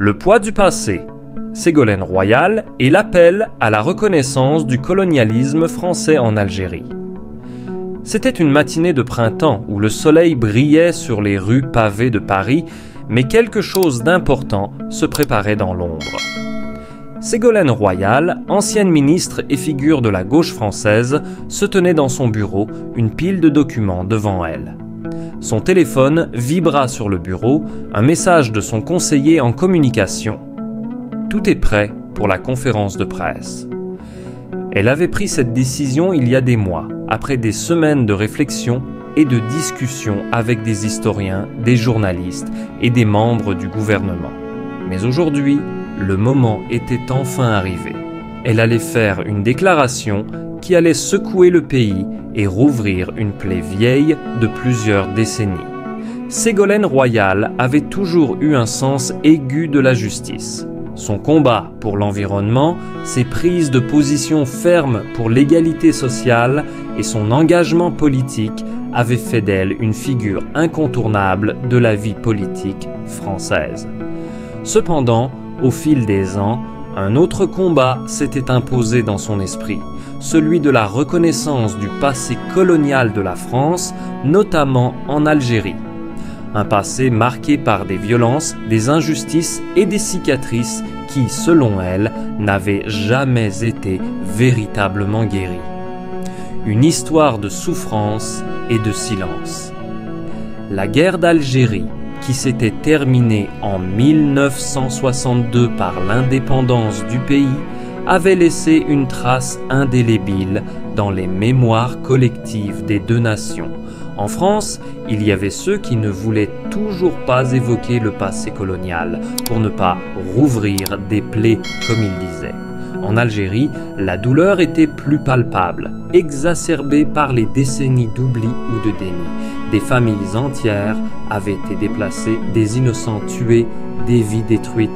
Le poids du passé, Ségolène Royal et l'appel à la reconnaissance du colonialisme français en Algérie. C'était une matinée de printemps où le soleil brillait sur les rues pavées de Paris, mais quelque chose d'important se préparait dans l'ombre. Ségolène Royal, ancienne ministre et figure de la gauche française, se tenait dans son bureau, une pile de documents devant elle. Son téléphone vibra sur le bureau, un message de son conseiller en communication. Tout est prêt pour la conférence de presse. Elle avait pris cette décision il y a des mois, après des semaines de réflexion et de discussion avec des historiens, des journalistes et des membres du gouvernement. Mais aujourd'hui, le moment était enfin arrivé. Elle allait faire une déclaration qui allait secouer le pays et rouvrir une plaie vieille de plusieurs décennies. Ségolène Royal avait toujours eu un sens aigu de la justice. Son combat pour l'environnement, ses prises de position fermes pour l'égalité sociale et son engagement politique avaient fait d'elle une figure incontournable de la vie politique française. Cependant, au fil des ans, un autre combat s'était imposé dans son esprit, celui de la reconnaissance du passé colonial de la France, notamment en Algérie. Un passé marqué par des violences, des injustices et des cicatrices qui, selon elle, n'avaient jamais été véritablement guéries. Une histoire de souffrance et de silence. La guerre d'Algérie, qui s'était terminée en 1962 par l'indépendance du pays, avait laissé une trace indélébile dans les mémoires collectives des deux nations. En France, il y avait ceux qui ne voulaient toujours pas évoquer le passé colonial pour ne pas rouvrir des plaies, comme ils disaient. En Algérie, la douleur était plus palpable, exacerbée par les décennies d'oubli ou de déni. Des familles entières avaient été déplacées, des innocents tués, des vies détruites,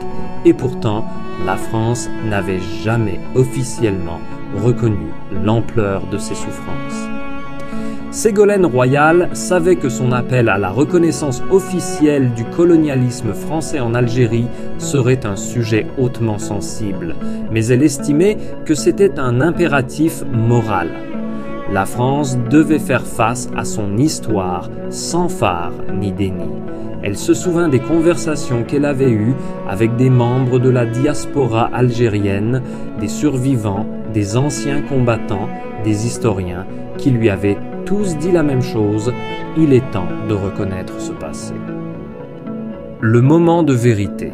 et pourtant, la France n'avait jamais officiellement reconnu l'ampleur de ces souffrances. Ségolène Royal savait que son appel à la reconnaissance officielle du colonialisme français en Algérie serait un sujet hautement sensible, mais elle estimait que c'était un impératif moral. La France devait faire face à son histoire sans phare ni déni. Elle se souvint des conversations qu'elle avait eues avec des membres de la diaspora algérienne, des survivants, des anciens combattants, des historiens, qui lui avaient tous dit la même chose, il est temps de reconnaître ce passé. Le moment de vérité.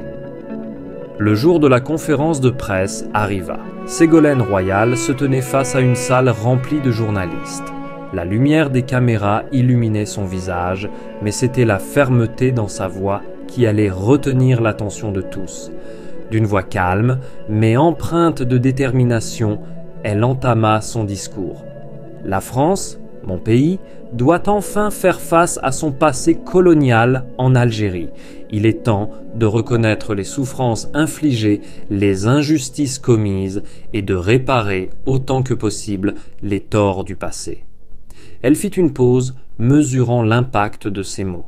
Le jour de la conférence de presse arriva. Ségolène Royal se tenait face à une salle remplie de journalistes. La lumière des caméras illuminait son visage, mais c'était la fermeté dans sa voix qui allait retenir l'attention de tous. D'une voix calme, mais empreinte de détermination, elle entama son discours. La France, mon pays, doit enfin faire face à son passé colonial en Algérie. Il est temps de reconnaître les souffrances infligées, les injustices commises et de réparer autant que possible les torts du passé. Elle fit une pause, mesurant l'impact de ces mots.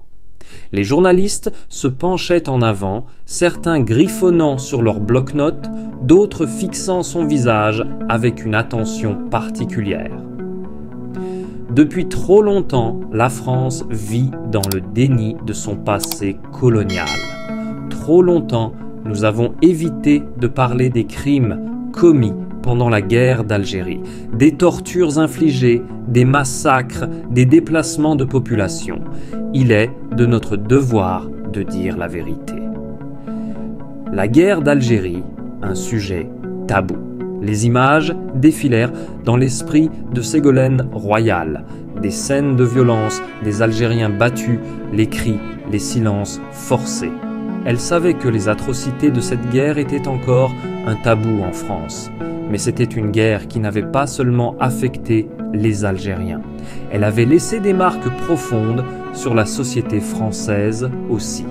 Les journalistes se penchaient en avant, certains griffonnant sur leurs bloc-notes, d'autres fixant son visage avec une attention particulière. Depuis trop longtemps, la France vit dans le déni de son passé colonial. Trop longtemps, nous avons évité de parler des crimes commis pendant la guerre d'Algérie, des tortures infligées, des massacres, des déplacements de population. Il est de notre devoir de dire la vérité. La guerre d'Algérie, un sujet tabou. Les images défilèrent dans l'esprit de Ségolène Royal. Des scènes de violence, des Algériens battus, les cris, les silences forcés. Elle savait que les atrocités de cette guerre étaient encore un tabou en France. Mais c'était une guerre qui n'avait pas seulement affecté les Algériens. Elle avait laissé des marques profondes sur la société française aussi.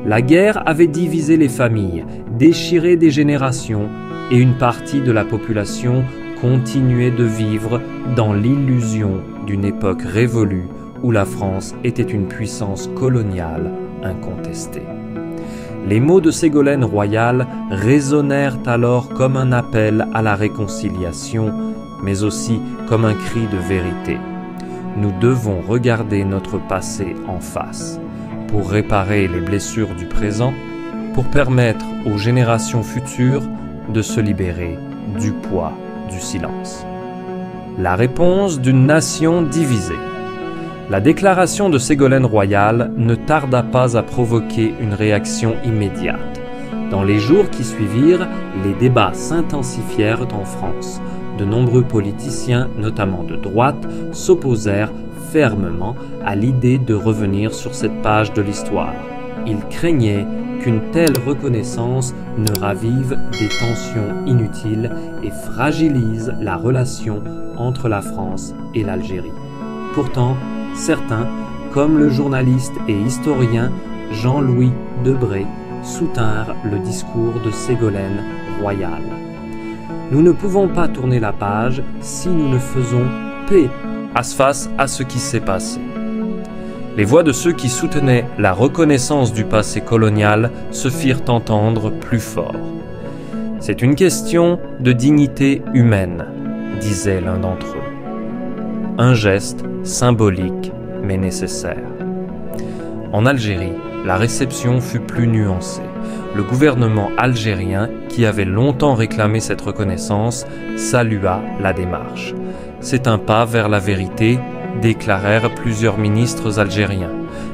La guerre avait divisé les familles, déchiré des générations, et une partie de la population continuait de vivre dans l'illusion d'une époque révolue où la France était une puissance coloniale incontestée. Les mots de Ségolène Royal résonnèrent alors comme un appel à la réconciliation, mais aussi comme un cri de vérité. Nous devons regarder notre passé en face, pour réparer les blessures du présent, pour permettre aux générations futures de se libérer du poids du silence. La réponse d'une nation divisée. La déclaration de Ségolène Royal ne tarda pas à provoquer une réaction immédiate. Dans les jours qui suivirent, les débats s'intensifièrent en France. De nombreux politiciens, notamment de droite, s'opposèrent fermement à l'idée de revenir sur cette page de l'histoire. Ils craignaient qu'une telle reconnaissance ne ravive des tensions inutiles et fragilise la relation entre la France et l'Algérie. Pourtant, certains, comme le journaliste et historien Jean-Louis Debré, soutinrent le discours de Ségolène Royal. Nous ne pouvons pas tourner la page si nous ne faisons paix face à ce qui s'est passé. Les voix de ceux qui soutenaient la reconnaissance du passé colonial se firent entendre plus fort. C'est une question de dignité humaine, disait l'un d'entre eux. Un geste symbolique mais nécessaire. En Algérie, la réception fut plus nuancée. Le gouvernement algérien, qui avait longtemps réclamé cette reconnaissance, salua la démarche. C'est un pas vers la vérité, déclarèrent plusieurs ministres algériens.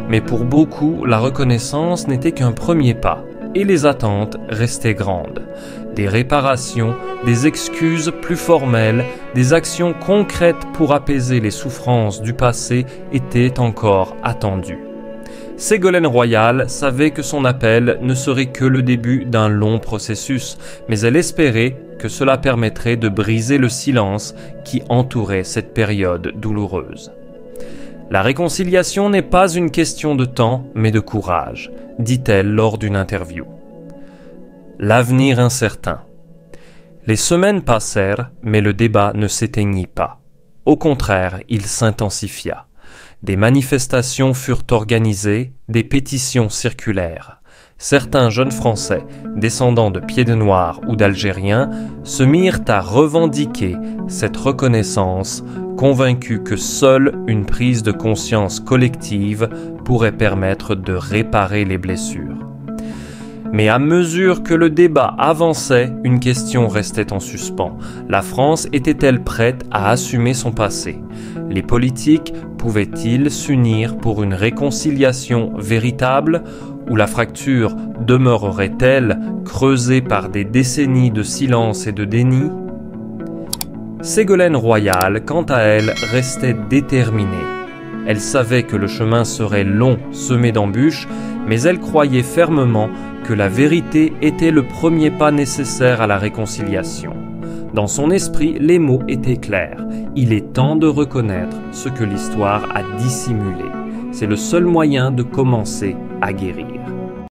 Mais pour beaucoup, la reconnaissance n'était qu'un premier pas, et les attentes restaient grandes. Des réparations, des excuses plus formelles, des actions concrètes pour apaiser les souffrances du passé étaient encore attendues. Ségolène Royal savait que son appel ne serait que le début d'un long processus, mais elle espérait que cela permettrait de briser le silence qui entourait cette période douloureuse. La réconciliation n'est pas une question de temps, mais de courage, dit-elle lors d'une interview. L'avenir incertain. Les semaines passèrent, mais le débat ne s'éteignit pas. Au contraire, il s'intensifia. Des manifestations furent organisées, des pétitions circulèrent. Certains jeunes Français, descendants de Pieds-de-Noirs ou d'Algériens, se mirent à revendiquer cette reconnaissance, convaincus que seule une prise de conscience collective pourrait permettre de réparer les blessures. Mais à mesure que le débat avançait, une question restait en suspens. La France était-elle prête à assumer son passé? Les politiques pouvaient-ils s'unir pour une réconciliation véritable, ou la fracture demeurerait-elle creusée par des décennies de silence et de déni? Ségolène Royal, quant à elle, restait déterminée. Elle savait que le chemin serait long, semé d'embûches, mais elle croyait fermement que la vérité était le premier pas nécessaire à la réconciliation. Dans son esprit, les mots étaient clairs. Il est temps de reconnaître ce que l'histoire a dissimulé. C'est le seul moyen de commencer à guérir.